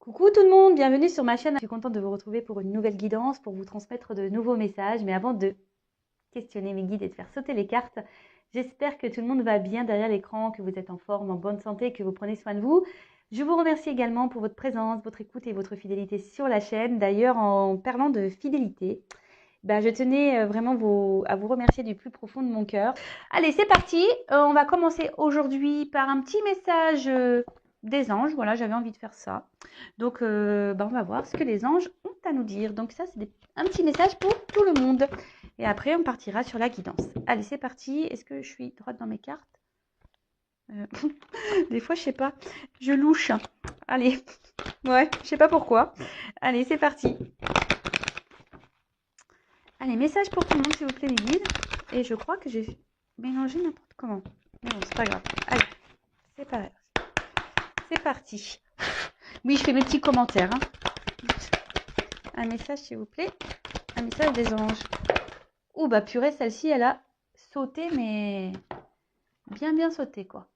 Coucou tout le monde, bienvenue sur ma chaîne. Je suis contente de vous retrouver pour une nouvelle guidance, pour vous transmettre de nouveaux messages. Mais avant de questionner mes guides et de faire sauter les cartes, j'espère que tout le monde va bien derrière l'écran, que vous êtes en forme, en bonne santé, que vous prenez soin de vous. Je vous remercie également pour votre présence, votre écoute et votre fidélité sur la chaîne. D'ailleurs, en parlant de fidélité, je tenais vraiment à vous remercier du plus profond de mon cœur. Allez, c'est parti. On va commencer aujourd'hui par un petit message des anges. Voilà, j'avais envie de faire ça. Donc, on va voir ce que les anges ont à nous dire. Donc ça, c'est un petit message pour tout le monde. Et après, on partira sur la guidance. Allez, c'est parti. Est-ce que je suis droite dans mes cartes? Des fois, je sais pas. Je louche. Allez. Ouais, je sais pas pourquoi. Allez, c'est parti. Allez, message pour tout le monde, s'il vous plaît, les guides. Et je crois que j'ai mélangé n'importe comment. Mais bon, c'est pas grave. Allez, c'est pas grave. C'est parti. Oui, je fais mes petits commentaires. Un message, s'il vous plaît. Un message des anges. Ouh, bah purée, celle-ci, elle a sauté, mais bien sauté, quoi.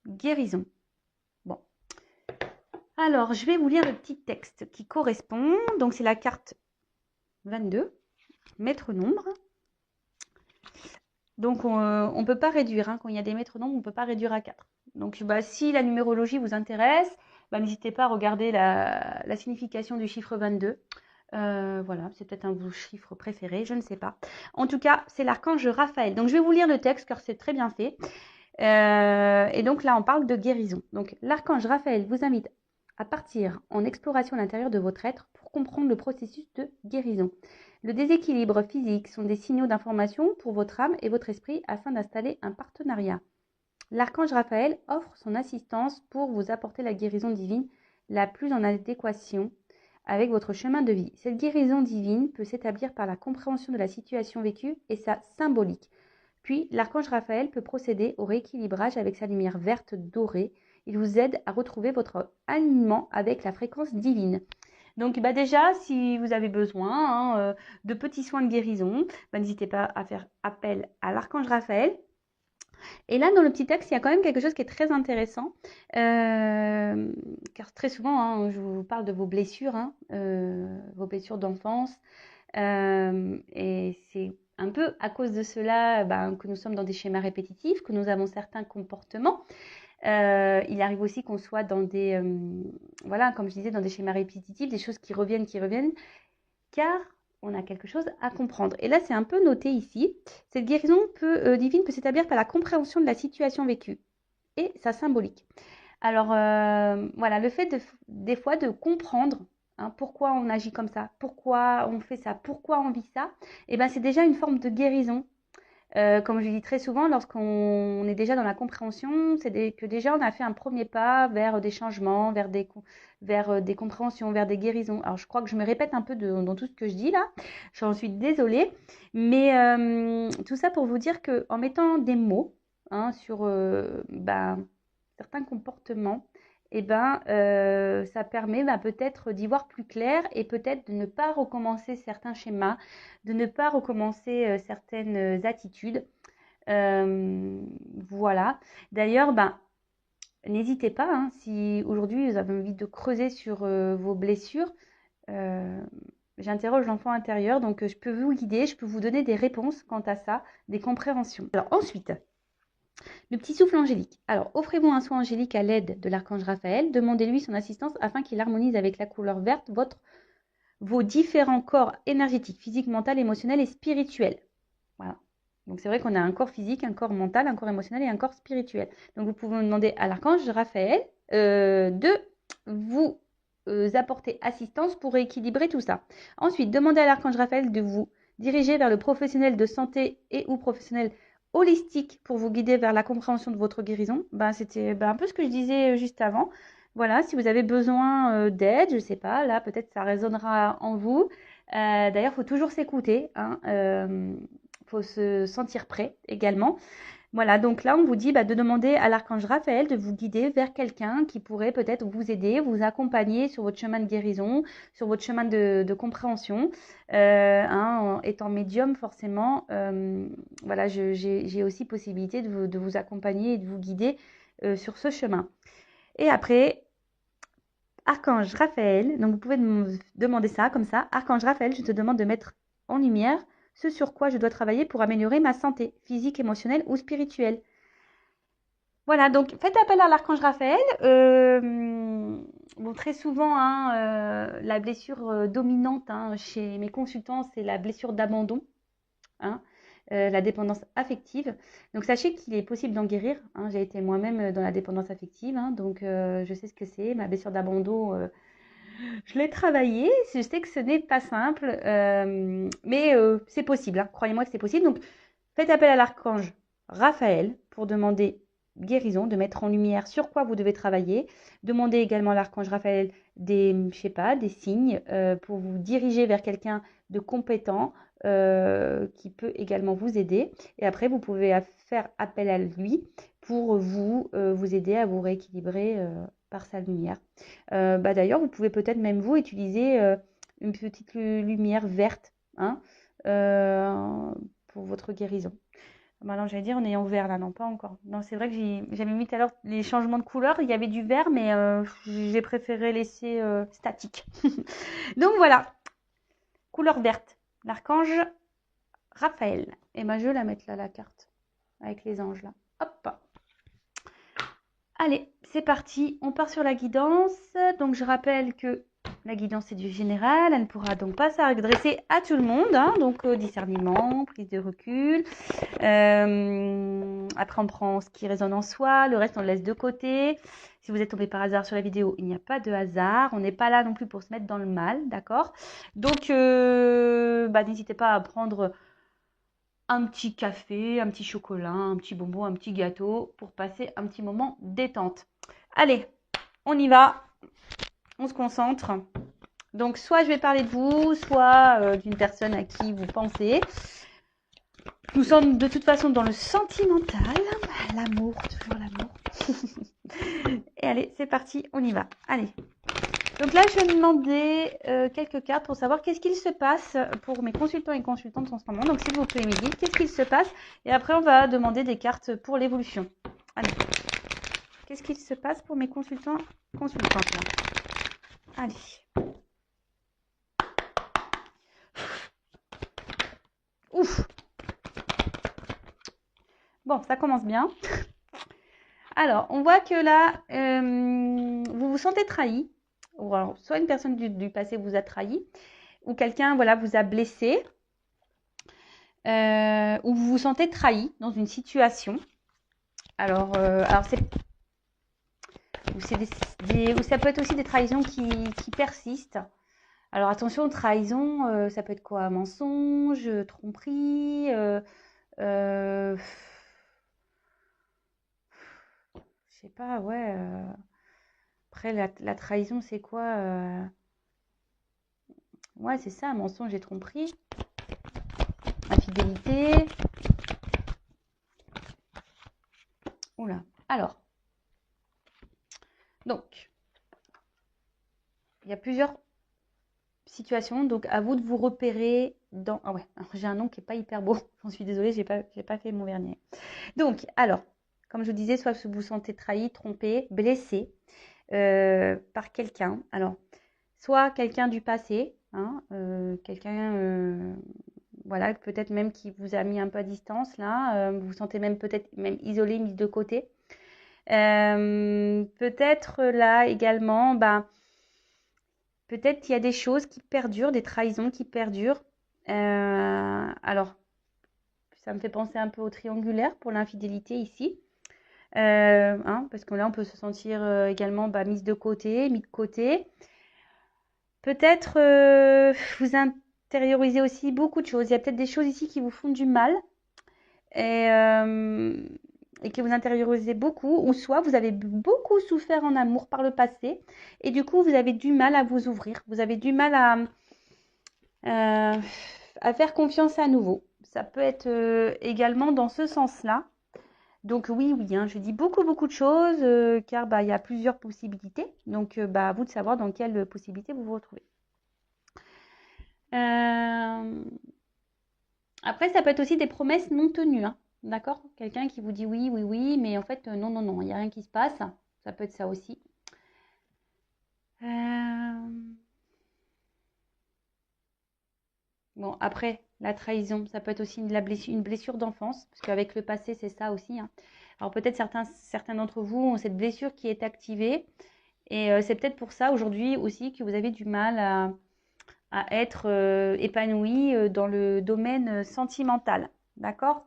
Guérison. Bon. Alors, je vais vous lire le petit texte qui correspond. Donc, c'est la carte 22, maître nombre. Donc, on ne peut pas réduire. Quand il y a des maîtres nombres, on ne peut pas réduire à 4. Donc, si la numérologie vous intéresse, n'hésitez pas à regarder la signification du chiffre 22. Voilà, c'est peut-être un de vos chiffres préférés, je ne sais pas. En tout cas, c'est l'archange Raphaël. Donc, je vais vous lire le texte car c'est très bien fait. Et donc là, on parle de guérison. Donc, l'archange Raphaël vous invite à partir en exploration à l'intérieur de votre être pour comprendre le processus de guérison. Le déséquilibre physique sont des signaux d'information pour votre âme et votre esprit afin d'installer un partenariat. L'archange Raphaël offre son assistance pour vous apporter la guérison divine la plus en adéquation avec votre chemin de vie. Cette guérison divine peut s'établir par la compréhension de la situation vécue et sa symbolique. Puis, l'archange Raphaël peut procéder au rééquilibrage avec sa lumière verte dorée. Il vous aide à retrouver votre alignement avec la fréquence divine. Donc déjà, si vous avez besoin de petits soins de guérison, n'hésitez pas à faire appel à l'archange Raphaël. Et là, dans le petit texte, il y a quand même quelque chose qui est très intéressant, car très souvent, je vous parle de vos blessures d'enfance, et c'est un peu à cause de cela que nous sommes dans des schémas répétitifs, que nous avons certains comportements. Il arrive aussi qu'on soit dans des, comme je disais, dans des schémas répétitifs, des choses qui reviennent, car on a quelque chose à comprendre. Et là, c'est un peu noté ici. Cette guérison divine peut s'établir par la compréhension de la situation vécue et sa symbolique. Alors, le fait des fois de comprendre pourquoi on agit comme ça, pourquoi on fait ça, pourquoi on vit ça, c'est déjà une forme de guérison. Comme je dis très souvent, lorsqu'on est déjà dans la compréhension, que déjà on a fait un premier pas vers des changements, vers des compréhensions, vers des guérisons. Alors je crois que je me répète un peu dans tout ce que je dis là, j'en suis désolée, mais tout ça pour vous dire qu'en mettant des mots sur certains comportements, ça permet peut-être d'y voir plus clair et peut-être de ne pas recommencer certains schémas, de ne pas recommencer certaines attitudes. Voilà. D'ailleurs, n'hésitez pas, si aujourd'hui vous avez envie de creuser sur vos blessures, j'interroge l'enfant intérieur, donc je peux vous guider, je peux vous donner des réponses quant à ça, des compréhensions. Alors ensuite, le petit souffle angélique. Alors, offrez-vous un soin angélique à l'aide de l'archange Raphaël. Demandez-lui son assistance afin qu'il harmonise avec la couleur verte vos différents corps énergétiques, physique, mental, émotionnel et spirituel. Voilà. Donc, c'est vrai qu'on a un corps physique, un corps mental, un corps émotionnel et un corps spirituel. Donc, vous pouvez demander à l'archange Raphaël de vous apporter assistance pour rééquilibrer tout ça. Ensuite, demandez à l'archange Raphaël de vous diriger vers le professionnel de santé et ou professionnel holistique pour vous guider vers la compréhension de votre guérison. C'était un peu ce que je disais juste avant. Voilà, si vous avez besoin d'aide, je ne sais pas, là peut-être ça résonnera en vous. D'ailleurs, il faut toujours s'écouter, faut se sentir prêt également. Voilà, donc là, on vous dit de demander à l'archange Raphaël de vous guider vers quelqu'un qui pourrait peut-être vous aider, vous accompagner sur votre chemin de guérison, sur votre chemin de compréhension. En étant médium, forcément, j'ai aussi possibilité de vous accompagner et de vous guider sur ce chemin. Et après, Archange Raphaël, donc vous pouvez me demander ça comme ça. Archange Raphaël, je te demande de mettre en lumière ce sur quoi je dois travailler pour améliorer ma santé physique, émotionnelle ou spirituelle. Voilà, donc faites appel à l'archange Raphaël. Bon, très souvent, hein, la blessure dominante hein, chez mes consultants, c'est la blessure d'abandon, hein, la dépendance affective. Donc sachez qu'il est possible d'en guérir. Hein. J'ai été moi-même dans la dépendance affective, hein, donc je sais ce que c'est. Ma blessure d'abandon, je l'ai travaillée. Je sais que ce n'est pas simple, mais c'est possible. Hein. Croyez-moi que c'est possible. Donc faites appel à l'archange Raphaël pour demander guérison, de mettre en lumière sur quoi vous devez travailler. Demandez également à l'archange Raphaël des, je sais pas, des signes pour vous diriger vers quelqu'un de compétent qui peut également vous aider. Et après, vous pouvez faire appel à lui pour vous aider à vous rééquilibrer par sa lumière. D'ailleurs, vous pouvez peut-être même vous utiliser une petite lumière verte hein, pour votre guérison. Maintenant, j'allais dire en ayant vert là, non, pas encore. Non, c'est vrai que j'avais mis tout à l'heure les changements de couleur. Il y avait du vert, mais j'ai préféré laisser statique. Donc voilà, couleur verte. L'archange Raphaël. Et je vais la mettre là, la carte, avec les anges là. Hop. Allez, c'est parti. On part sur la guidance. Donc je rappelle que la guidance est du général, elle ne pourra donc pas s'adresser à tout le monde, hein, donc discernement, prise de recul. Après on prend ce qui résonne en soi, le reste on le laisse de côté. Si vous êtes tombé par hasard sur la vidéo, il n'y a pas de hasard, on n'est pas là non plus pour se mettre dans le mal, d'accord? Donc n'hésitez pas à prendre un petit café, un petit chocolat, un petit bonbon, un petit gâteau pour passer un petit moment détente. Allez, on y va. On se concentre. Donc, soit je vais parler de vous, soit d'une personne à qui vous pensez. Nous sommes de toute façon dans le sentimental. L'amour, toujours l'amour. Et allez, c'est parti, on y va. Allez. Donc là, je vais demander quelques cartes pour savoir qu'est-ce qu'il se passe pour mes consultants et consultantes en ce moment. Donc, s'il vous plaît, mes guides, qu'est-ce qu'il se passe? Et après, on va demander des cartes pour l'évolution. Allez. Qu'est-ce qu'il se passe pour mes consultants et consultantes là? Allez. Ouf. Bon, ça commence bien. Alors, on voit que là, vous vous sentez trahi. Ou alors, soit une personne du passé vous a trahi, ou quelqu'un voilà, vous a blessé, ou vous vous sentez trahi dans une situation. Alors c'est ou ça peut être aussi des trahisons qui persistent. Alors attention, trahison, ça peut être quoi? Mensonge, tromperie, je sais pas, ouais. Après, la trahison, c'est quoi? Ouais, c'est ça, mensonge et tromperie. Infidélité. Oula. Alors. Donc, il y a plusieurs situations. Donc, à vous de vous repérer dans... Ah ouais, j'ai un nom qui n'est pas hyper beau. J'en suis désolée, j'ai pas fait mon vernis. Donc, alors, comme je vous disais, soit vous vous sentez trahi, trompé, blessé par quelqu'un. Alors, soit quelqu'un du passé, hein, quelqu'un... voilà, peut-être même qui vous a mis un peu à distance, là. Vous vous sentez même peut-être même isolé, mis de côté. Peut-être là également, peut-être il y a des choses qui perdurent, des trahisons qui perdurent. Alors, ça me fait penser un peu au triangulaire pour l'infidélité ici. Parce que là, on peut se sentir également mise de côté, mis de côté. Peut-être vous intériorisez aussi beaucoup de choses. Il y a peut-être des choses ici qui vous font du mal et que vous intériorisez beaucoup, ou soit vous avez beaucoup souffert en amour par le passé et du coup, vous avez du mal à vous ouvrir. Vous avez du mal à faire confiance à nouveau. Ça peut être également dans ce sens-là. Donc oui, hein, je dis beaucoup de choses car il y a plusieurs possibilités. Donc à vous de savoir dans quelle possibilité vous vous retrouvez. Après, ça peut être aussi des promesses non tenues. Hein, d'accord? Quelqu'un qui vous dit oui, mais en fait, non, il n'y a rien qui se passe. Ça peut être ça aussi. Bon, après, la trahison, ça peut être aussi une blessure d'enfance, parce qu'avec le passé, c'est ça aussi, hein. Alors peut-être certains d'entre vous ont cette blessure qui est activée, et c'est peut-être pour ça aujourd'hui aussi que vous avez du mal à être épanoui dans le domaine sentimental. D'accord?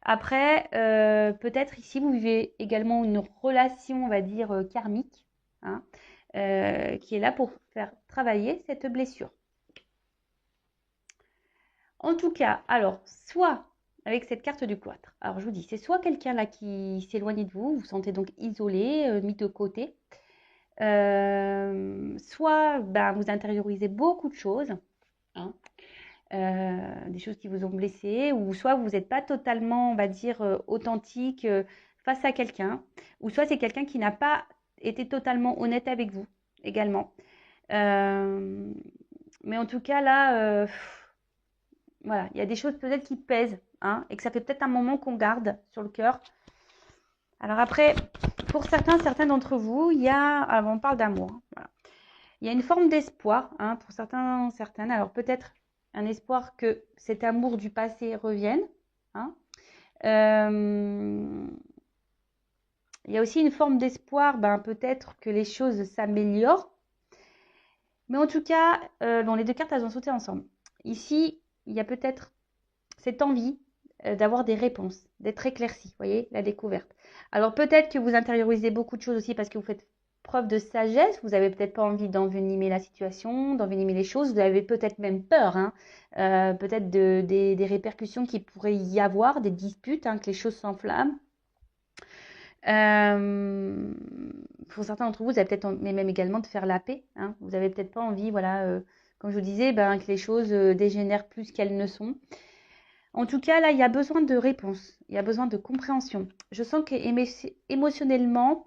Après, peut-être ici, vous vivez également une relation, on va dire, karmique, hein, qui est là pour faire travailler cette blessure. En tout cas, alors, soit avec cette carte du cloître, alors je vous dis, c'est soit quelqu'un là qui s'éloigne de vous, vous vous sentez donc isolé, mis de côté, soit ben, vous intériorisez beaucoup de choses, hein, des choses qui vous ont blessé, ou soit vous n'êtes pas totalement, on va dire, authentique face à quelqu'un, ou soit c'est quelqu'un qui n'a pas été totalement honnête avec vous également. Mais en tout cas, là, voilà, il y a des choses peut-être qui pèsent, hein, et que ça fait peut-être un moment qu'on garde sur le cœur. Alors après, pour certains d'entre vous, il y a, alors on parle d'amour, hein, voilà. Il y a une forme d'espoir, hein, pour certaines. Alors peut-être un espoir que cet amour du passé revienne, hein. Il y a aussi une forme d'espoir, ben, peut-être que les choses s'améliorent. Mais en tout cas, bon, les deux cartes, elles ont sauté ensemble. Ici, il y a peut-être cette envie d'avoir des réponses, d'être éclairci, vous voyez, la découverte. Alors peut-être que vous intériorisez beaucoup de choses aussi parce que vous faites preuve de sagesse, vous n'avez peut-être pas envie d'envenimer la situation, d'envenimer les choses, vous avez peut-être même peur, hein, peut-être des répercussions qu'il pourrait y avoir, des disputes, hein, que les choses s'enflamment. Pour certains d'entre vous, vous avez peut-être, mais même également de faire la paix, hein. Vous n'avez peut-être pas envie, voilà, comme je vous disais, ben, que les choses dégénèrent plus qu'elles ne sont. En tout cas, là, il y a besoin de réponse, il y a besoin de compréhension. Je sens que émotionnellement,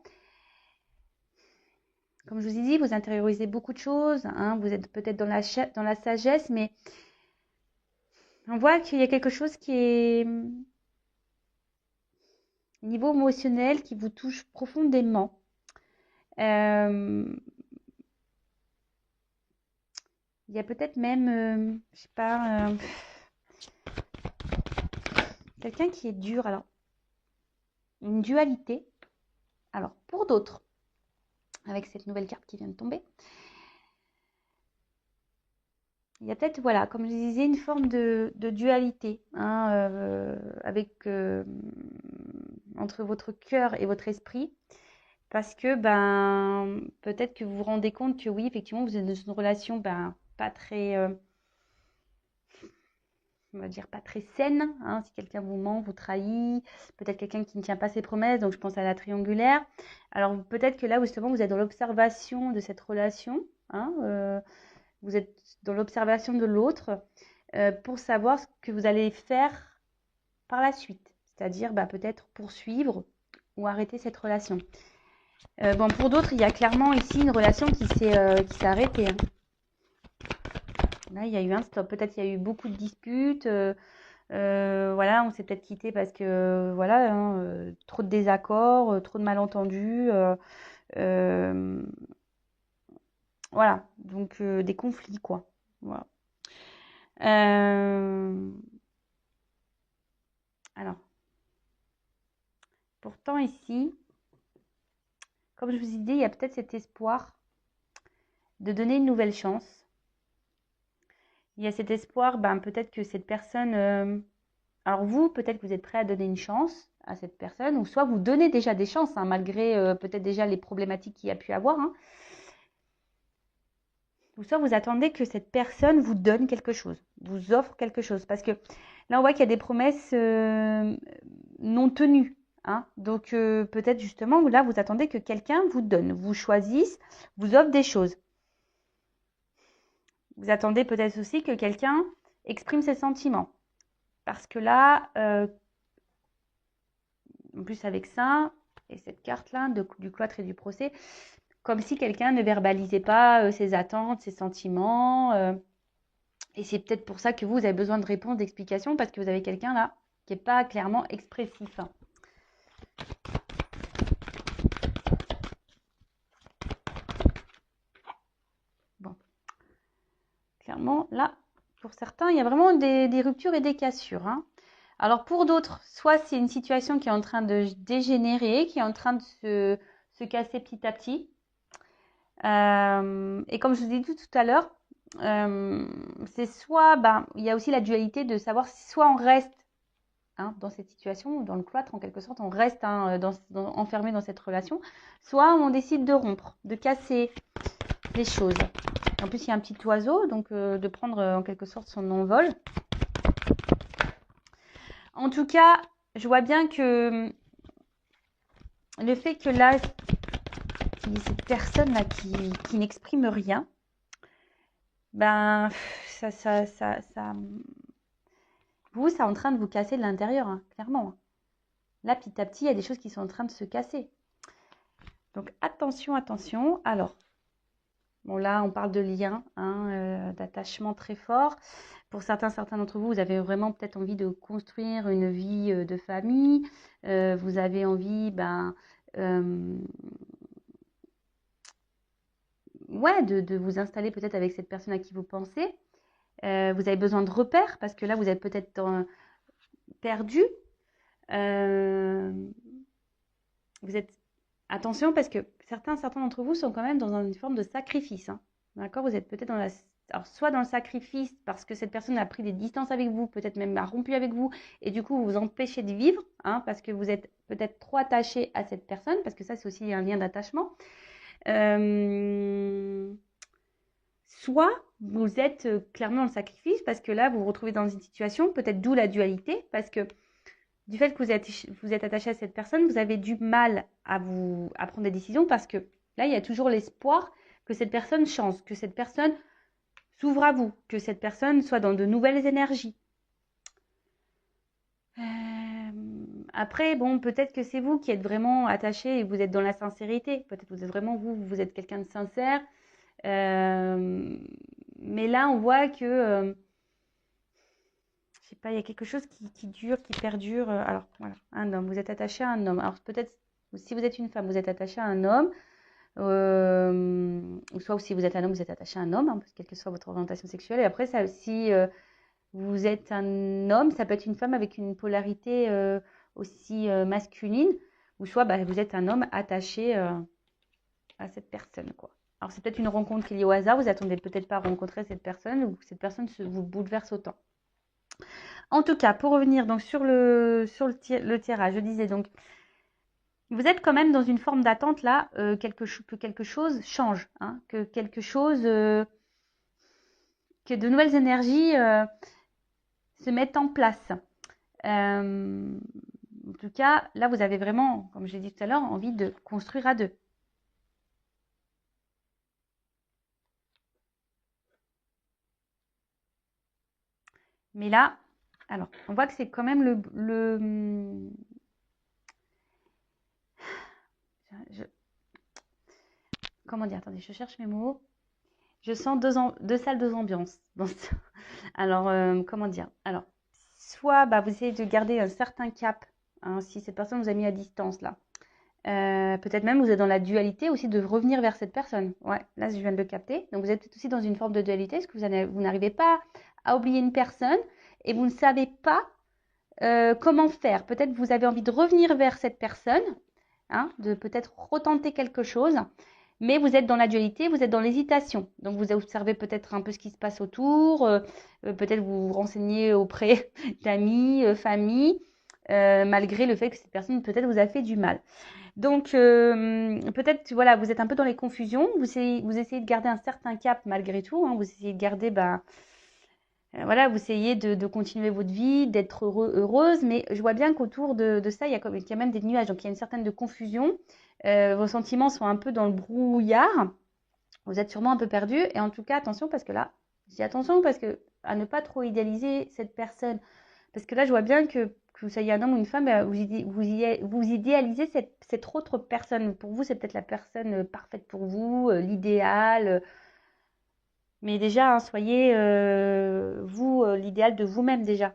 comme je vous ai dit, vous intériorisez beaucoup de choses, hein, vous êtes peut-être dans la sagesse, mais on voit qu'il y a quelque chose qui est au niveau émotionnel qui vous touche profondément. Il y a peut-être même, je sais pas, quelqu'un qui est dur. Alors, une dualité. Alors, pour d'autres, avec cette nouvelle carte qui vient de tomber, il y a peut-être, voilà, comme je disais, une forme de dualité, hein, entre votre cœur et votre esprit. Parce que, ben, peut-être que vous vous rendez compte que oui, effectivement, vous êtes dans une relation, ben, pas très, on va dire, pas très saine, hein, si quelqu'un vous ment, vous trahit, peut-être quelqu'un qui ne tient pas ses promesses, donc je pense à la triangulaire. Alors, peut-être que là, justement, vous êtes dans l'observation de cette relation, hein, vous êtes dans l'observation de l'autre pour savoir ce que vous allez faire par la suite. C'est-à-dire, bah, peut-être poursuivre ou arrêter cette relation. Bon, pour d'autres, il y a clairement ici une relation qui s'est arrêtée, hein. Là, il y a eu un stop. Peut-être il y a eu beaucoup de disputes. Voilà, on s'est peut-être quitté parce que, voilà, hein, trop de désaccords, trop de malentendus. Voilà, donc des conflits, quoi. Voilà. Alors, pourtant ici, comme je vous ai dit, il y a peut-être cet espoir de donner une nouvelle chance. Il y a cet espoir, ben, peut-être que cette personne... alors vous, peut-être que vous êtes prêt à donner une chance à cette personne, ou soit vous donnez déjà des chances, hein, malgré peut-être déjà les problématiques qu'il y a pu avoir, hein. Ou soit vous attendez que cette personne vous donne quelque chose, vous offre quelque chose. Parce que là, on voit qu'il y a des promesses non tenues, hein. Donc peut-être justement, là, vous attendez que quelqu'un vous donne, vous choisisse, vous offre des choses. Vous attendez peut-être aussi que quelqu'un exprime ses sentiments. Parce que là, en plus avec ça, et cette carte-là, du cloître et du procès, comme si quelqu'un ne verbalisait pas ses attentes, ses sentiments. Et c'est peut-être pour ça que vous avez besoin de réponses, d'explications, parce que vous avez quelqu'un là qui n'est pas clairement expressif. Bon. Clairement, là, pour certains, il y a vraiment des ruptures et des cassures, hein. Alors pour d'autres, soit c'est une situation qui est en train de dégénérer, qui est en train de se casser petit à petit. Et comme je vous ai dit tout à l'heure, c'est soit, il y a aussi la dualité de savoir si soit on reste dans cette situation, dans le cloître en quelque sorte, on reste enfermé dans cette relation, soit on décide de rompre, de casser les choses. En plus, il y a un petit oiseau, donc de prendre en quelque sorte son envol. En tout cas, je vois bien que le fait que là, il y ait cette personne-là qui n'exprime rien, ça vous, c'est en train de vous casser de l'intérieur, hein, clairement. Là, petit à petit, il y a des choses qui sont en train de se casser. Donc, attention, attention. Alors, bon, là, on parle de lien, d'attachement très fort. Pour certains d'entre vous, vous avez vraiment peut-être envie de construire une vie de famille. Vous avez envie, de vous installer peut-être avec cette personne à qui vous pensez. Vous avez besoin de repères parce que là, vous êtes peut-être perdu. Vous êtes... Attention parce que certains d'entre vous sont quand même dans une forme de sacrifice. Hein. D'accord ? Vous êtes peut-être alors, soit dans le sacrifice parce que cette personne a pris des distances avec vous, peut-être même a rompu avec vous, et du coup vous vous empêchez de vivre, parce que vous êtes peut-être trop attaché à cette personne, parce que ça c'est aussi un lien d'attachement. Soit vous êtes clairement dans le sacrifice parce que là vous vous retrouvez dans une situation, peut-être d'où la dualité, parce que du fait que vous êtes attaché à cette personne, vous avez du mal à prendre des décisions parce que là, il y a toujours l'espoir que cette personne change, que cette personne s'ouvre à vous, que cette personne soit dans de nouvelles énergies. Après, bon, peut-être que c'est vous qui êtes vraiment attaché et vous êtes dans la sincérité. Peut-être que vous êtes vraiment vous êtes quelqu'un de sincère. Mais là, on voit que... je sais pas, il y a quelque chose qui dure, qui perdure. Alors, voilà, un homme, vous êtes attaché à un homme. Alors, peut-être, si vous êtes une femme, vous êtes attaché à un homme. Ou soit si vous êtes un homme, vous êtes attaché à un homme, quelle que soit votre orientation sexuelle. Et après, ça aussi, vous êtes un homme, ça peut être une femme avec une polarité aussi masculine. Ou soit vous êtes un homme attaché à cette personne, quoi. Alors, c'est peut-être une rencontre qui est liée au hasard. Vous attendez peut-être pas à rencontrer cette personne ou que cette personne vous bouleverse autant. En tout cas, pour revenir donc sur le tirage, je disais donc, vous êtes quand même dans une forme d'attente là, que quelque chose change, que quelque chose, que de nouvelles énergies se mettent en place. En tout cas, là, vous avez vraiment, comme j'ai dit tout à l'heure, envie de construire à deux. Mais là, alors, on voit que c'est quand même comment dire, attendez, je cherche mes mots. Je sens deux salles, deux ambiances. Alors, comment dire? Alors, soit vous essayez de garder un certain cap, si cette personne vous a mis à distance là. Peut-être même vous êtes dans la dualité aussi de revenir vers cette personne. Ouais, là je viens de le capter. Donc vous êtes aussi dans une forme de dualité, parce que vous n'arrivez pas à oublier une personne et vous ne savez pas comment faire. Peut-être vous avez envie de revenir vers cette personne, de peut-être retenter quelque chose, mais vous êtes dans la dualité, vous êtes dans l'hésitation. Donc vous observez peut-être un peu ce qui se passe autour, peut-être vous vous renseignez auprès d'amis, famille, malgré le fait que cette personne peut-être vous a fait du mal. Donc, peut-être, voilà, vous êtes un peu dans les confusions. Vous essayez de garder un certain cap malgré tout. Vous essayez de garder, voilà, vous essayez de continuer votre vie, d'être heureuse. Mais je vois bien qu'autour de ça, il y a même des nuages. Donc, il y a une certaine de confusion. Vos sentiments sont un peu dans le brouillard. Vous êtes sûrement un peu perdu. Et en tout cas, attention, parce que là, je dis attention parce que à ne pas trop idéaliser cette personne. Parce que là, je vois bien que vous soyez un homme ou une femme, vous idéalisez cette autre personne. Pour vous, c'est peut-être la personne parfaite pour vous, l'idéal. Mais déjà, soyez vous l'idéal de vous-même déjà.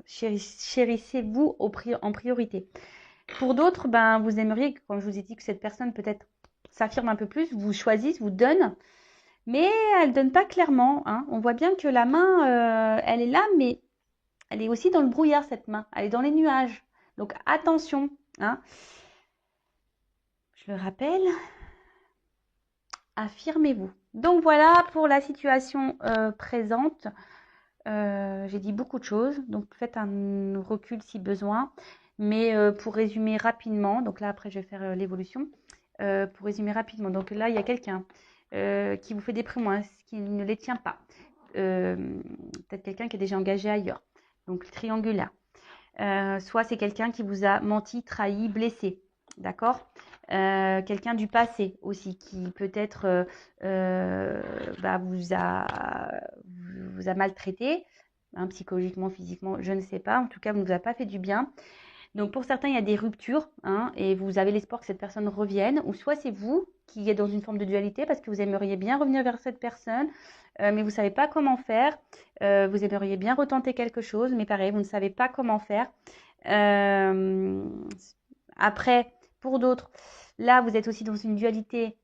Chérissez-vous en priorité. Pour d'autres, vous aimeriez, comme je vous ai dit, que cette personne peut-être s'affirme un peu plus, vous choisisse, vous donne. mais elle donne pas clairement, hein. On voit bien que la main, elle est là, mais elle est aussi dans le brouillard, cette main. Elle est dans les nuages. Donc attention, hein. Je le rappelle, affirmez-vous. Donc voilà pour la situation présente. J'ai dit beaucoup de choses, donc faites un recul si besoin. Mais pour résumer rapidement, donc là après je vais faire l'évolution. Pour résumer rapidement, donc là il y a quelqu'un qui vous fait des promesses, qui ne les tient pas. Peut-être quelqu'un qui est déjà engagé ailleurs, donc triangulaire. Soit c'est quelqu'un qui vous a menti, trahi, blessé, d'accord. Quelqu'un du passé aussi qui peut-être vous a maltraité, hein, psychologiquement, physiquement, je ne sais pas. En tout cas, ne vous a pas fait du bien. Donc pour certains, il y a des ruptures, hein, et vous avez l'espoir que cette personne revienne, ou soit c'est vous qui êtes dans une forme de dualité parce que vous aimeriez bien revenir vers cette personne, mais vous ne savez pas comment faire. Vous aimeriez bien retenter quelque chose, mais pareil, vous ne savez pas comment faire. Euh, Après, pour d'autres, là, vous êtes aussi dans une dualité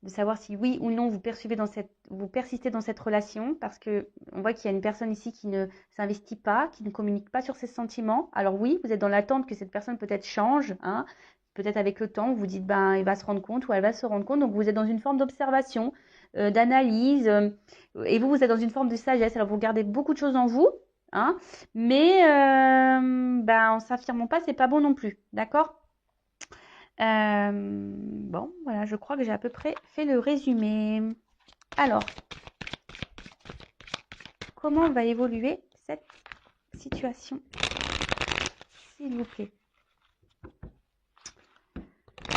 de savoir si oui ou non vous persistez dans cette relation, parce que on voit qu'il y a une personne ici qui ne s'investit pas, qui ne communique pas sur ses sentiments. Alors oui, vous êtes dans l'attente que cette personne peut-être change, hein, peut-être avec le temps, vous vous dites ben il va se rendre compte ou elle va se rendre compte. Donc vous êtes dans une forme d'observation, d'analyse, et vous êtes dans une forme de sagesse. Alors vous gardez beaucoup de choses en vous, hein, mais en s'affirmant pas, c'est pas bon non plus, d'accord. Bon, voilà, je crois que j'ai à peu près fait le résumé. Alors, comment va évoluer cette situation, s'il vous plaît?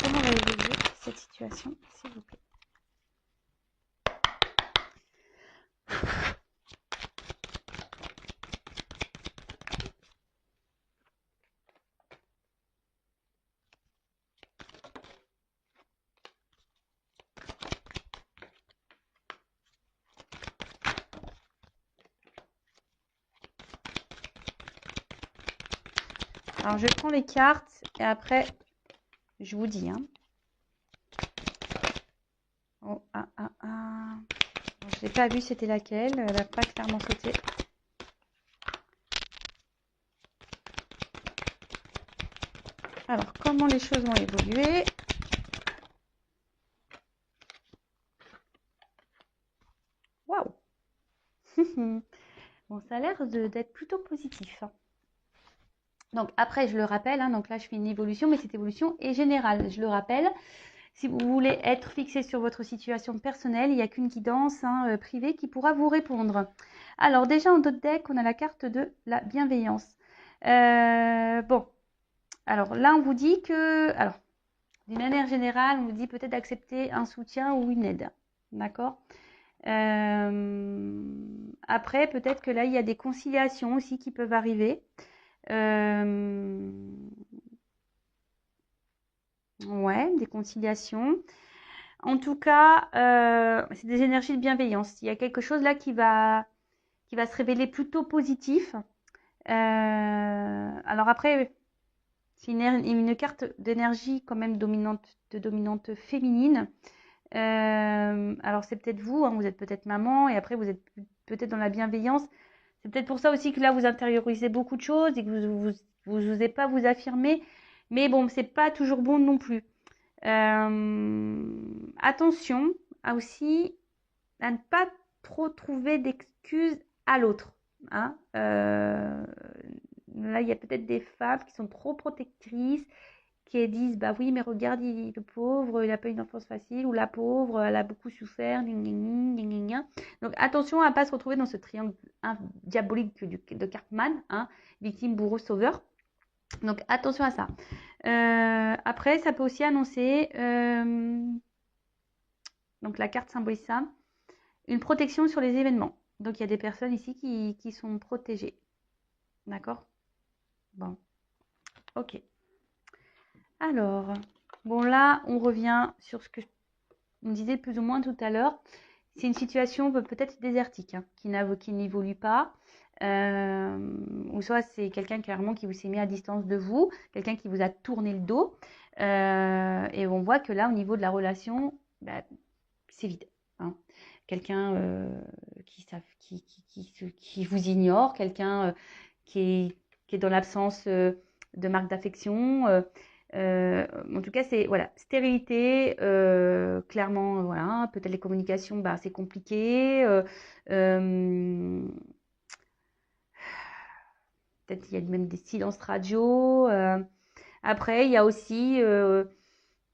Comment va évoluer cette situation, s'il vous plaît? Alors, je prends les cartes et après, je vous dis, hein. Oh, ah, ah, ah. Bon, je n'ai pas vu c'était laquelle. Elle n'a pas clairement sauté. Alors, comment les choses vont évoluer? Waouh! Bon, ça a l'air d'être plutôt positif, hein. Donc après, je le rappelle, hein, donc là je fais une évolution, mais cette évolution est générale. Je le rappelle, si vous voulez être fixé sur votre situation personnelle, il n'y a qu'une guidance, hein, privée qui pourra vous répondre. Alors déjà en d'autres decks, on a la carte de la bienveillance. Bon, alors là on vous dit que, alors d'une manière générale, on vous dit peut-être d'accepter un soutien ou une aide, d'accord. Après, peut-être que là il y a des conciliations aussi qui peuvent arriver. Ouais, des conciliations. En tout cas, c'est des énergies de bienveillance. Il y a quelque chose là qui va se révéler plutôt positif. Alors après, c'est une carte d'énergie quand même de dominante féminine. Alors c'est peut-être vous, hein, vous êtes peut-être maman et après vous êtes peut-être dans la bienveillance. C'est peut-être pour ça aussi que là vous intériorisez beaucoup de choses et que vous n'osez pas vous affirmer. Mais bon, c'est pas toujours bon non plus. Attention aussi à ne pas trop trouver d'excuses à l'autre, hein. Là, il y a peut-être des femmes qui sont trop protectrices, qui disent bah oui, mais regarde, le pauvre, il n'a pas une enfance facile, ou la pauvre, elle a beaucoup souffert. Donc attention à ne pas se retrouver dans ce triangle diabolique de Cartman, hein, victime, bourreau, sauveur. Donc attention à ça. Après, ça peut aussi annoncer, donc la carte symbolise ça, une protection sur les événements. Donc il y a des personnes ici qui sont protégées. D'accord? Bon, ok. Alors, bon là, on revient sur ce que on disait plus ou moins tout à l'heure. C'est une situation peut-être désertique, hein, qui n'évolue pas. Ou soit c'est quelqu'un clairement qui vous s'est mis à distance de vous, quelqu'un qui vous a tourné le dos. Et on voit que là, au niveau de la relation, bah, c'est vide. hein. Quelqu'un qui vous ignore, quelqu'un qui est dans l'absence de marque d'affection. En tout cas, c'est voilà, stérilité, clairement, voilà, peut-être les communications, bah, c'est compliqué. Peut-être il y a même des silences radio. Après, il y a aussi,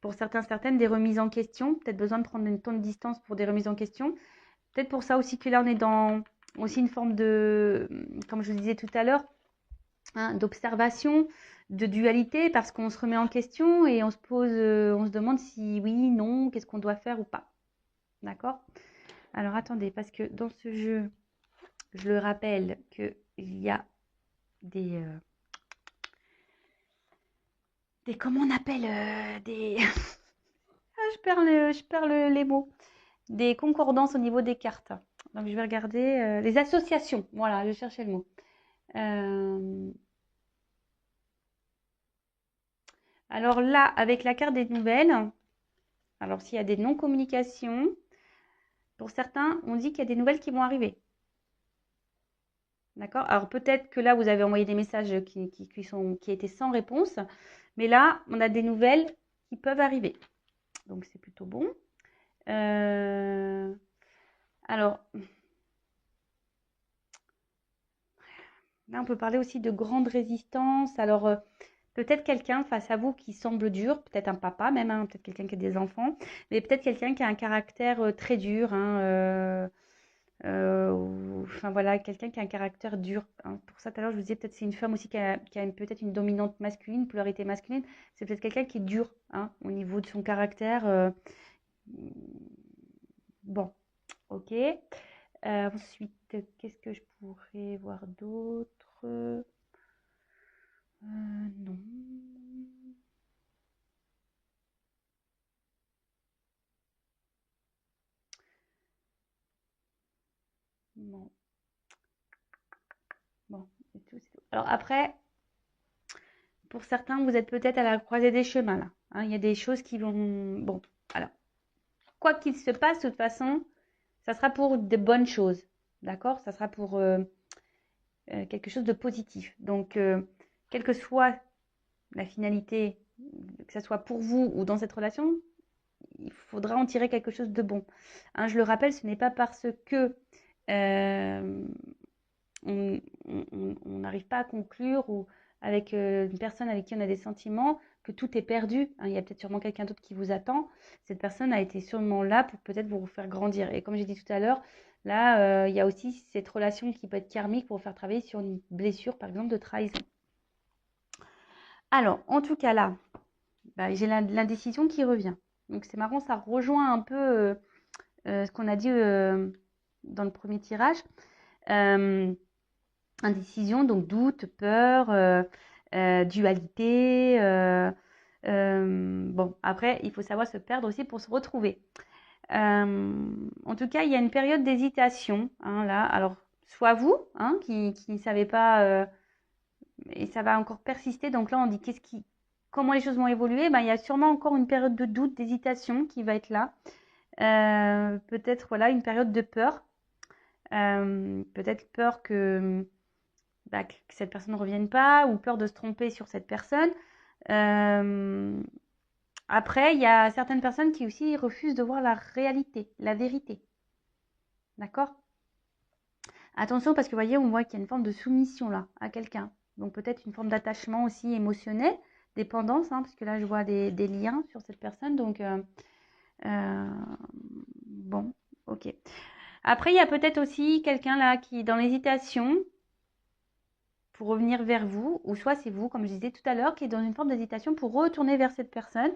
pour certains, certaines, des remises en question. Peut-être besoin de prendre une tonne de distance pour des remises en question. Peut-être pour ça aussi que là, on est dans aussi une forme de, comme je vous disais tout à l'heure, hein, d'observation, de dualité, parce qu'on se remet en question et on se pose, on se demande si oui, non, qu'est-ce qu'on doit faire ou pas. D'accord? Alors attendez, parce que dans ce jeu, je le rappelle qu'il y a des comment on appelle des ah, les mots, des concordances au niveau des cartes. Donc je vais regarder les associations. Voilà, je cherchais le mot. Alors là, avec la carte des nouvelles, alors s'il y a des non-communications, pour certains, on dit qu'il y a des nouvelles qui vont arriver. D'accord? Alors peut-être que là, vous avez envoyé des messages qui étaient sans réponse, mais là, on a des nouvelles qui peuvent arriver. Donc c'est plutôt bon. Alors, là, on peut parler aussi de grande résistance. Alors, peut-être quelqu'un face à vous qui semble dur, peut-être un papa même, hein, peut-être quelqu'un qui a des enfants, mais peut-être quelqu'un qui a un caractère très dur, hein, enfin voilà, quelqu'un qui a un caractère dur, hein. Pour ça, tout à l'heure, je vous disais, peut-être c'est une femme aussi qui a peut-être une dominante masculine, polarité masculine. C'est peut-être quelqu'un qui est dur, hein, au niveau de son caractère. Bon, ok. Ensuite, qu'est-ce que je pourrais voir d'autre? Non. Non. Bon, c'est tout, c'est tout. Alors après, pour certains, vous êtes peut-être à la croisée des chemins là, hein. Il y a des choses qui vont. Bon, alors, quoi qu'il se passe, de toute façon, ça sera pour de bonnes choses. D'accord? Ça sera pour quelque chose de positif. Donc, quelle que soit la finalité, que ce soit pour vous ou dans cette relation, il faudra en tirer quelque chose de bon. Hein, je le rappelle, ce n'est pas parce que euh, on n'arrive pas à conclure ou avec une personne avec qui on a des sentiments que tout est perdu, hein. Il y a peut-être sûrement quelqu'un d'autre qui vous attend. Cette personne a été sûrement là pour peut-être vous faire grandir. Et comme j'ai dit tout à l'heure, là, il y a aussi cette relation qui peut être karmique pour vous faire travailler sur une blessure, par exemple, de trahison. Alors, en tout cas, là, bah, j'ai l'indécision qui revient. Donc, c'est marrant, ça rejoint un peu ce qu'on a dit dans le premier tirage. Indécision, donc doute, peur, dualité. Bon, après, il faut savoir se perdre aussi pour se retrouver. En tout cas, il y a une période d'hésitation, hein, là. Alors, soit vous, hein, qui ne savez pas, et ça va encore persister. Donc là, on dit comment les choses vont évoluer. Ben, il y a sûrement encore une période de doute, d'hésitation qui va être là. Peut-être voilà une période de peur. Peut-être peur que cette personne ne revienne pas ou peur de se tromper sur cette personne. Après, il y a certaines personnes qui aussi refusent de voir la réalité, la vérité. D'accord? Attention parce que vous voyez, on voit qu'il y a une forme de soumission là à quelqu'un. Donc peut-être une forme d'attachement aussi émotionnel, dépendance, hein, parce que là je vois des liens sur cette personne. Donc bon, ok. Après, il y a peut-être aussi quelqu'un là qui est dans l'hésitation pour revenir vers vous, ou soit c'est vous, comme je disais tout à l'heure, qui est dans une forme d'hésitation pour retourner vers cette personne,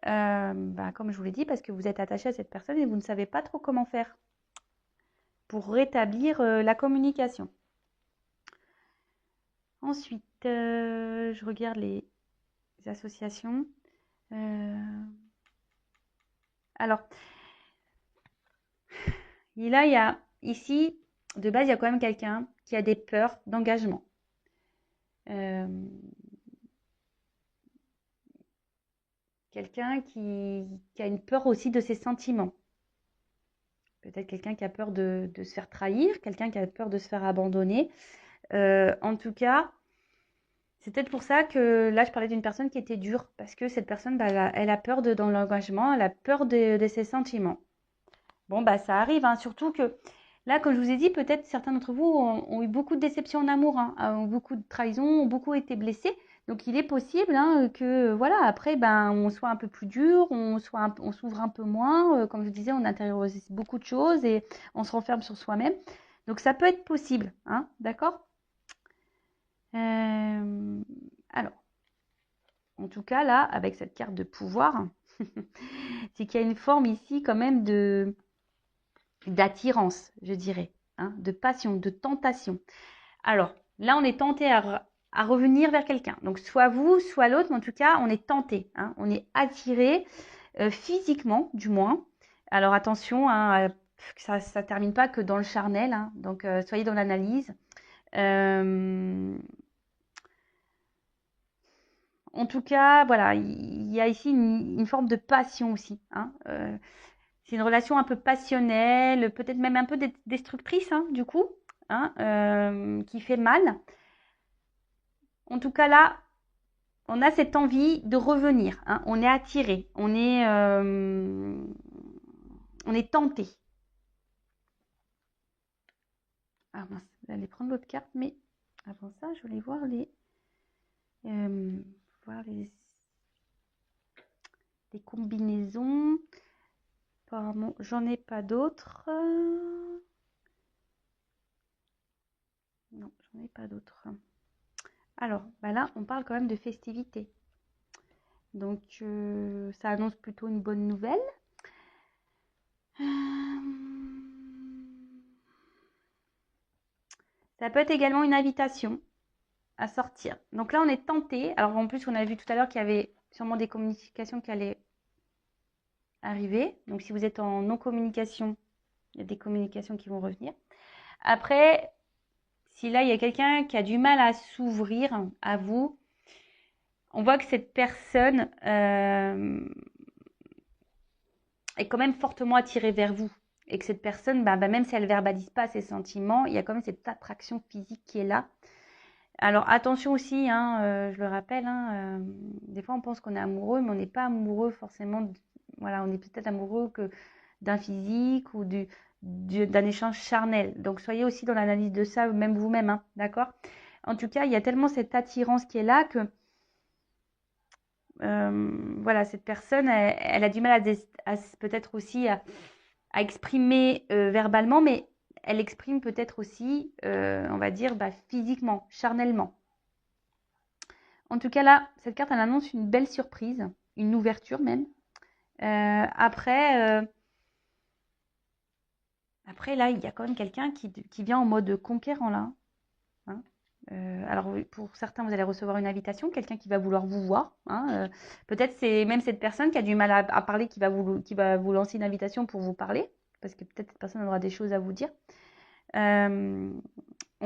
comme je vous l'ai dit, parce que vous êtes attaché à cette personne et vous ne savez pas trop comment faire pour rétablir la communication. Ensuite, je regarde les associations. Alors, là, il y a ici, de base, il y a quand même quelqu'un qui a des peurs d'engagement. Quelqu'un qui a une peur aussi de ses sentiments. peut-être quelqu'un qui a peur de se faire trahir, quelqu'un qui a peur de se faire abandonner. En tout cas, c'est peut-être pour ça que là, je parlais d'une personne qui était dure, parce que cette personne, bah, elle a peur dans l'engagement, elle a peur de ses sentiments. Bon, bah, ça arrive, hein, surtout que là, comme je vous ai dit, peut-être certains d'entre vous ont eu beaucoup de déceptions en amour, hein, ont beaucoup de trahisons, ont beaucoup été blessés. Donc, il est possible hein, que, voilà, après, ben, on soit un peu plus dur, on s'ouvre un peu moins. Comme je disais, on intériorise beaucoup de choses et on se renferme sur soi-même. Donc, ça peut être possible, hein, d'accord? Alors, en tout cas, là, avec cette carte de pouvoir, c'est qu'il y a une forme ici quand même d'attirance, je dirais, hein, de passion, de tentation. Alors, là, on est tenté à revenir vers quelqu'un. Donc, soit vous, soit l'autre, mais en tout cas, on est tenté, hein, on est attiré physiquement, du moins. Alors, attention, hein, que ça ne termine pas que dans le charnel, hein, donc soyez dans l'analyse. En tout cas, voilà, il y a ici une forme de passion aussi, hein, c'est une relation un peu passionnelle, peut-être même un peu destructrice, hein, du coup, hein, qui fait mal. En tout cas, là, on a cette envie de revenir, hein, on est attiré, on est tenté. Ah mince, j'allais prendre l'autre carte, mais avant ça, je voulais voir les combinaisons. Apparemment, j'en ai pas d'autres. Non, j'en ai pas d'autres. Alors, bah là, on parle quand même de festivités. Donc, ça annonce plutôt une bonne nouvelle. Ça peut être également une invitation à sortir. Donc là, on est tenté. Alors, en plus, on a vu tout à l'heure qu'il y avait sûrement des communications qui allaient arriver. Donc, si vous êtes en non-communication, il y a des communications qui vont revenir. Après, si là, il y a quelqu'un qui a du mal à s'ouvrir à vous, on voit que cette personne est quand même fortement attirée vers vous. Et que cette personne, même si elle ne verbalise pas ses sentiments, il y a quand même cette attraction physique qui est là. Alors attention aussi, hein, je le rappelle, hein, des fois on pense qu'on est amoureux, mais on n'est pas amoureux forcément. Voilà, on est peut-être amoureux que d'un physique ou d'un échange charnel. Donc soyez aussi dans l'analyse de ça, même vous-même, hein, d'accord? En tout cas, il y a tellement cette attirance qui est là que voilà, cette personne, elle a du mal peut-être aussi à exprimer verbalement, mais elle exprime peut-être aussi, on va dire, physiquement, charnellement. En tout cas, là, cette carte, elle annonce une belle surprise, une ouverture même. Après, là, il y a quand même quelqu'un qui vient en mode conquérant, là. Hein. Alors, pour certains, vous allez recevoir une invitation, quelqu'un qui va vouloir vous voir. Hein. Peut-être c'est même cette personne qui a du mal à parler qui va vous lancer une invitation pour vous parler, parce que peut-être cette personne aura des choses à vous dire. En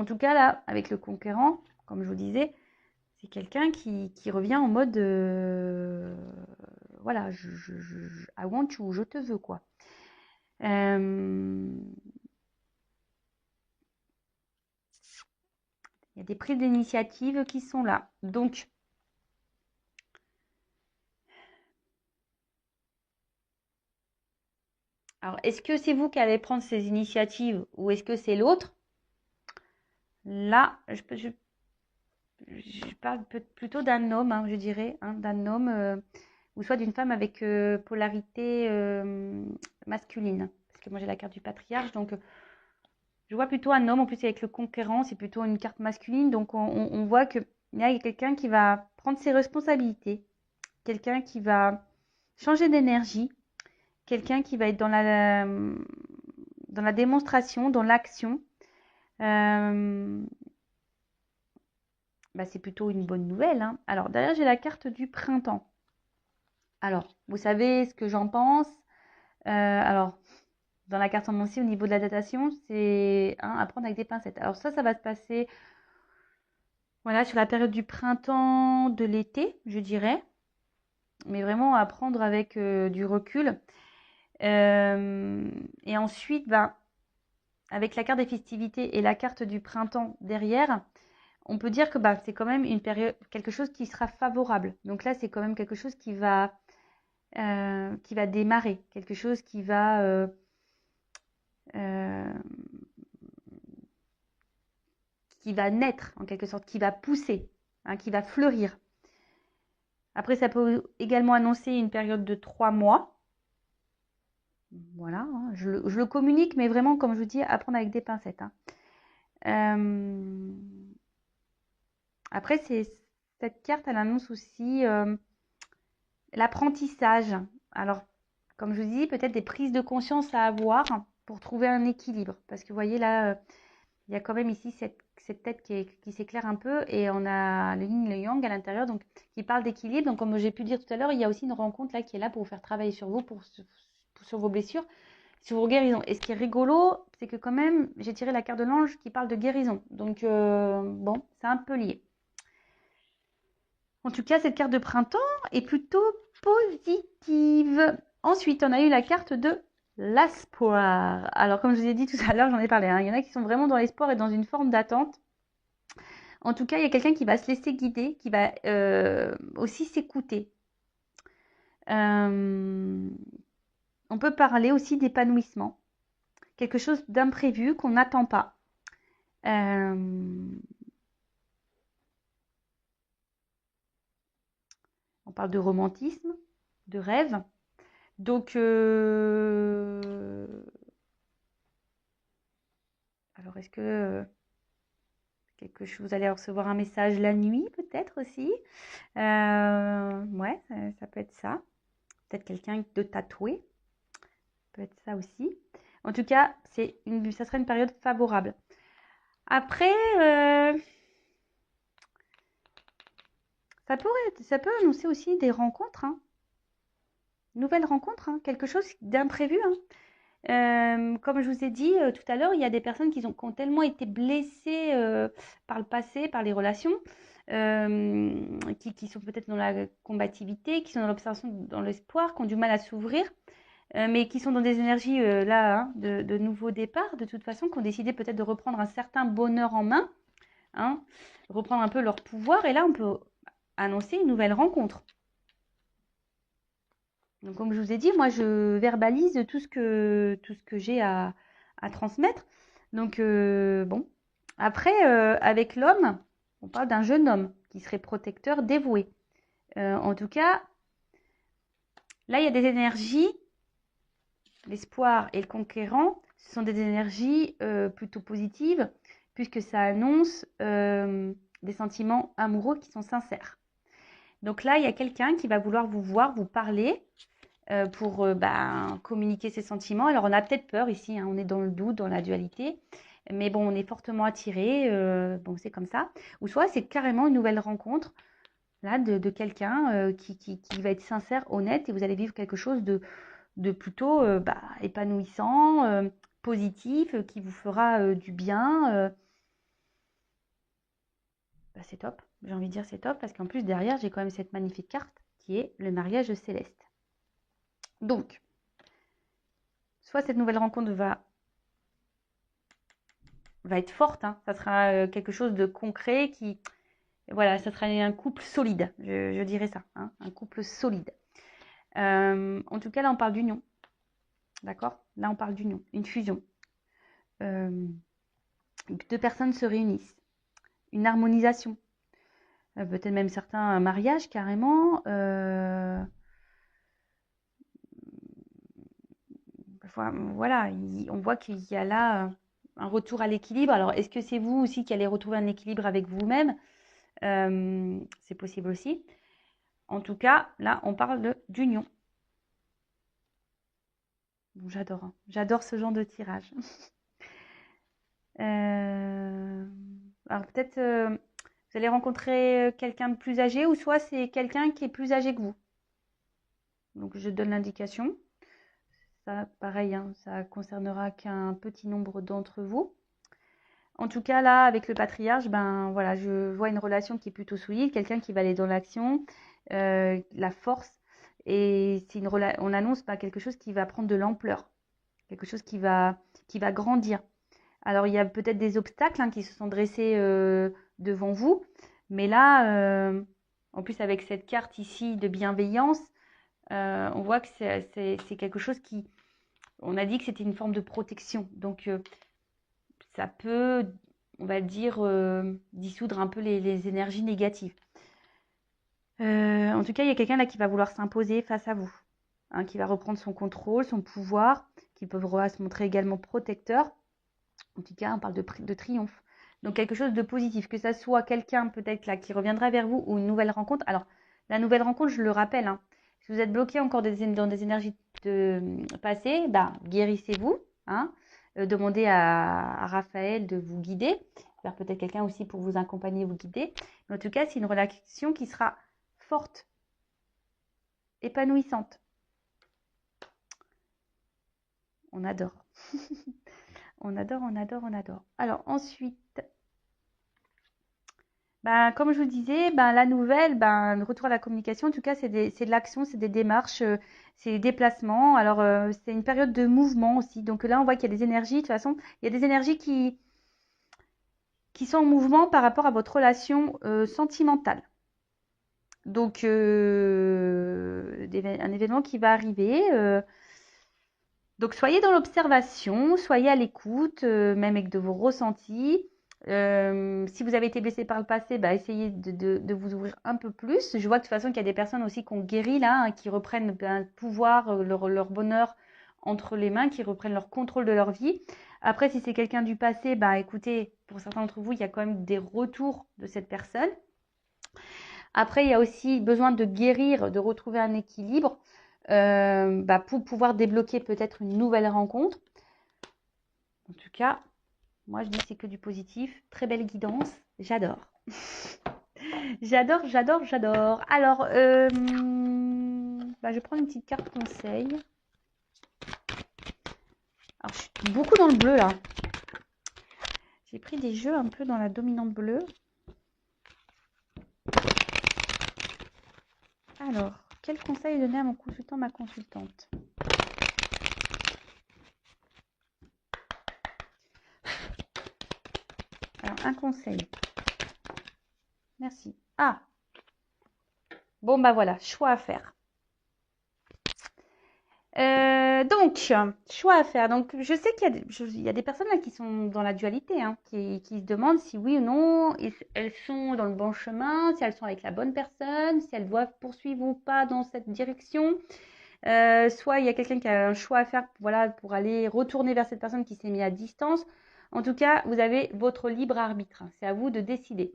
tout cas, là, avec le conquérant, comme je vous disais, c'est quelqu'un qui revient en mode voilà, I want you, je te veux, quoi. Il y a des prises d'initiative qui sont là. Donc, alors, est-ce que c'est vous qui allez prendre ces initiatives ou est-ce que c'est l'autre? Là, je parle plutôt d'un homme, hein, je dirais, hein, d'un homme ou soit d'une femme avec polarité masculine. Parce que moi, j'ai la carte du patriarche, donc je vois plutôt un homme. En plus, avec le conquérant, c'est plutôt une carte masculine. Donc, on voit qu'il y a quelqu'un qui va prendre ses responsabilités, quelqu'un qui va changer d'énergie, quelqu'un qui va être dans la démonstration, dans l'action. C'est plutôt une bonne nouvelle. Hein. Alors, derrière, j'ai la carte du printemps. Alors, vous savez ce que j'en pense. Alors, dans la carte en aussi, au niveau de la datation, c'est à prendre avec des pincettes. Alors ça va se passer voilà, sur la période du printemps, de l'été, je dirais. Mais vraiment à prendre avec du recul. Et ensuite, ben, avec la carte des festivités et la carte du printemps derrière, on peut dire que bah, c'est quand même une période, quelque chose qui sera favorable. Donc là, c'est quand même quelque chose qui va démarrer, quelque chose euh, qui va naître en quelque sorte, qui va pousser, hein, qui va fleurir. Après, ça peut également annoncer une période de 3 mois. Voilà, hein, je le communique, mais vraiment, comme je vous dis, à prendre avec des pincettes. Hein. Après, cette carte, elle annonce aussi l'apprentissage. Alors, comme je vous dis, peut-être des prises de conscience à avoir pour trouver un équilibre. Parce que vous voyez là, il y a quand même ici cette tête qui s'éclaire un peu et on a le yin et le yang à l'intérieur donc qui parle d'équilibre. Donc, comme j'ai pu dire tout à l'heure, il y a aussi une rencontre là qui est là pour vous faire travailler sur vous, sur vos blessures, sur vos guérisons. Et ce qui est rigolo, c'est que quand même, j'ai tiré la carte de l'ange qui parle de guérison. Donc, bon, c'est un peu lié. En tout cas, cette carte de printemps est plutôt positive. Ensuite, on a eu la carte de l'espoir. Alors, comme je vous ai dit tout à l'heure, j'en ai parlé. Hein, il y en a qui sont vraiment dans l'espoir et dans une forme d'attente. En tout cas, il y a quelqu'un qui va se laisser guider, qui va aussi s'écouter. On peut parler aussi d'épanouissement. Quelque chose d'imprévu qu'on n'attend pas. On parle de romantisme, de rêve. Donc, alors est-ce que quelque chose, vous allez recevoir un message la nuit peut-être aussi. Ouais, ça peut être ça. Peut-être quelqu'un de tatoué. Peut être ça aussi. En tout cas, ça sera une période favorable. Après, ça peut annoncer aussi des rencontres. Hein. Nouvelles rencontres, hein. Quelque chose d'imprévu. Hein. Comme je vous ai dit tout à l'heure, il y a des personnes qui ont tellement été blessées par le passé, par les relations, qui sont peut-être dans la combativité, qui sont dans l'observation, dans l'espoir, qui ont du mal à s'ouvrir, mais qui sont dans des énergies là, hein, de nouveau départ, de toute façon, qui ont décidé peut-être de reprendre un certain bonheur en main, hein, reprendre un peu leur pouvoir, et là, on peut annoncer une nouvelle rencontre. Donc, comme je vous ai dit, moi, je verbalise tout ce que j'ai à transmettre. Donc, bon. Après, avec l'homme, on parle d'un jeune homme qui serait protecteur, dévoué. En tout cas, là, il y a des énergies, l'espoir et le conquérant, ce sont des énergies plutôt positives, puisque ça annonce des sentiments amoureux qui sont sincères. Donc là, il y a quelqu'un qui va vouloir vous voir, vous parler, pour communiquer ses sentiments. Alors, on a peut-être peur ici, hein, on est dans le doute, dans la dualité, mais bon, on est fortement attiré, bon, c'est comme ça. Ou soit c'est carrément une nouvelle rencontre là de quelqu'un qui va être sincère, honnête, et vous allez vivre quelque chose de plutôt épanouissant, positif, qui vous fera du bien. C'est top, j'ai envie de dire c'est top, parce qu'en plus derrière, j'ai quand même cette magnifique carte qui est le mariage céleste. Donc, soit cette nouvelle rencontre va être forte, hein. Ça sera quelque chose de concret voilà, ça sera un couple solide, je dirais ça, hein, un couple solide. En tout cas, là, on parle d'union, d'accord? Là, on parle d'union, une fusion. Deux personnes se réunissent, une harmonisation, peut-être même certains mariages carrément. Voilà, on voit qu'il y a là un retour à l'équilibre. Alors, est-ce que c'est vous aussi qui allez retrouver un équilibre avec vous-même? C'est possible aussi. En tout cas, là, on parle d'union. Bon, j'adore. Hein. J'adore ce genre de tirage. Alors, peut-être, vous allez rencontrer quelqu'un de plus âgé ou soit c'est quelqu'un qui est plus âgé que vous. Donc, je donne l'indication. Ça, pareil, hein, ça concernera qu'un petit nombre d'entre vous. En tout cas, là, avec le patriarche, ben voilà, je vois une relation qui est plutôt solide, quelqu'un qui va aller dans l'action, la force et on annonce pas quelque chose qui va prendre de l'ampleur, quelque chose qui va grandir. Alors, il y a peut-être des obstacles qui se sont dressés devant vous, mais là, en plus avec cette carte ici de bienveillance, on voit que c'est quelque chose qui, on a dit que c'était une forme de protection. Donc, ça peut, on va dire, dissoudre un peu les énergies négatives. En tout cas, il y a quelqu'un là qui va vouloir s'imposer face à vous, qui va reprendre son contrôle, son pouvoir, qui peut se montrer également protecteur. En tout cas, on parle de triomphe. Donc, quelque chose de positif, que ça soit quelqu'un peut-être là qui reviendra vers vous ou une nouvelle rencontre. Alors, la nouvelle rencontre, je le rappelle, si vous êtes bloqué encore dans des énergies passées, guérissez-vous. Demandez à Raphaël de vous guider, vers peut-être quelqu'un aussi pour vous accompagner, vous guider. Mais en tout cas, c'est une relation qui sera forte, épanouissante. On adore. On adore, on adore, on adore. Alors ensuite, comme je vous disais, la nouvelle, le retour à la communication, en tout cas, c'est de l'action, c'est des démarches, c'est des déplacements. Alors, c'est une période de mouvement aussi. Donc là, on voit qu'il y a des énergies. De toute façon, il y a des énergies qui sont en mouvement par rapport à votre relation sentimentale. Donc, un événement qui va arriver. Donc, soyez dans l'observation, soyez à l'écoute, même avec de vos ressentis. Si vous avez été blessé par le passé, essayez de vous ouvrir un peu plus. Je vois de toute façon qu'il y a des personnes aussi qui ont guéri là, qui reprennent le pouvoir, leur bonheur entre les mains, qui reprennent leur contrôle de leur vie. Après, si c'est quelqu'un du passé, écoutez, pour certains d'entre vous, il y a quand même des retours de cette personne. Après, il y a aussi besoin de guérir, de retrouver un équilibre pour pouvoir débloquer peut-être une nouvelle rencontre. En tout cas, moi, je dis c'est que du positif. Très belle guidance. J'adore. J'adore, j'adore, j'adore. Alors, je vais prendre une petite carte conseil. Alors, je suis beaucoup dans le bleu, là. J'ai pris des jeux un peu dans la dominante bleue. Alors, quel conseil donner à mon consultant, ma consultante ? Alors, un conseil. Merci. Ah. Bon, voilà, choix à faire. Donc, choix à faire. Donc, je sais qu'il y a des personnes là qui sont dans la dualité, qui se demandent si oui ou non elles sont dans le bon chemin, si elles sont avec la bonne personne, si elles doivent poursuivre ou pas dans cette direction. Soit il y a quelqu'un qui a un choix à faire, pour aller retourner vers cette personne qui s'est mise à distance. En tout cas, vous avez votre libre arbitre. C'est à vous de décider.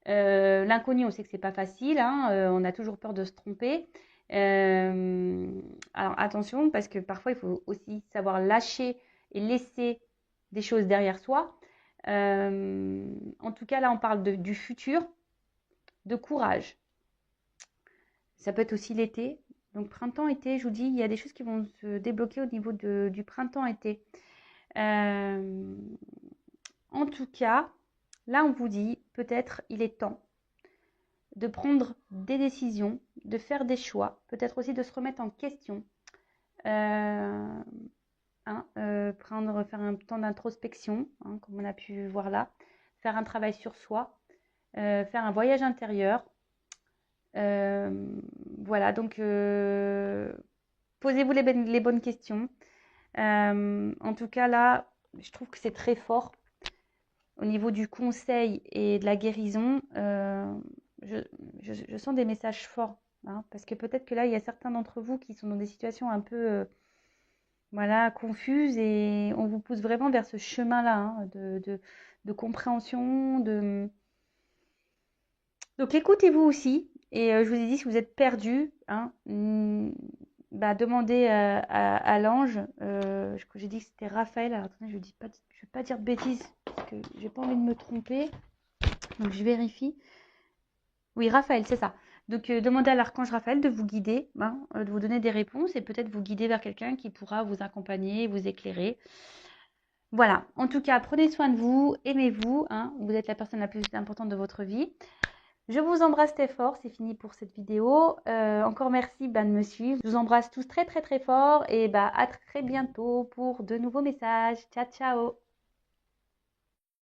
L'inconnu, on sait que c'est pas facile. On a toujours peur de se tromper. Alors attention, parce que parfois il faut aussi savoir lâcher et laisser des choses derrière soi. En tout cas, là, on parle du futur, de courage. Ça peut être aussi l'été. Donc printemps-été, je vous dis, il y a des choses qui vont se débloquer au niveau du printemps-été. En tout cas, là, on vous dit, peut-être il est temps de prendre des décisions, de faire des choix, peut-être aussi de se remettre en question. Faire un temps d'introspection, comme on a pu voir là, faire un travail sur soi, faire un voyage intérieur. Voilà, donc posez-vous les bonnes questions. En tout cas, là, je trouve que c'est très fort. Au niveau du conseil et de la guérison, je sens des messages forts. Parce que peut-être que là, il y a certains d'entre vous qui sont dans des situations un peu confuses et on vous pousse vraiment vers ce chemin-là de compréhension. Donc écoutez-vous aussi. Et je vous ai dit, si vous êtes perdu, demandez à l'ange. J'ai dit que c'était Raphaël. Alors attendez, je ne vais pas dire de bêtises parce que j'ai pas envie de me tromper. Donc je vérifie. Oui, Raphaël, c'est ça. Donc demandez à l'archange Raphaël de vous guider, de vous donner des réponses et peut-être vous guider vers quelqu'un qui pourra vous accompagner, vous éclairer. Voilà. En tout cas, prenez soin de vous, aimez-vous. Vous êtes la personne la plus importante de votre vie. Je vous embrasse très fort, c'est fini pour cette vidéo. Encore merci de me suivre. Je vous embrasse tous très très très fort et à très bientôt pour de nouveaux messages. Ciao ciao.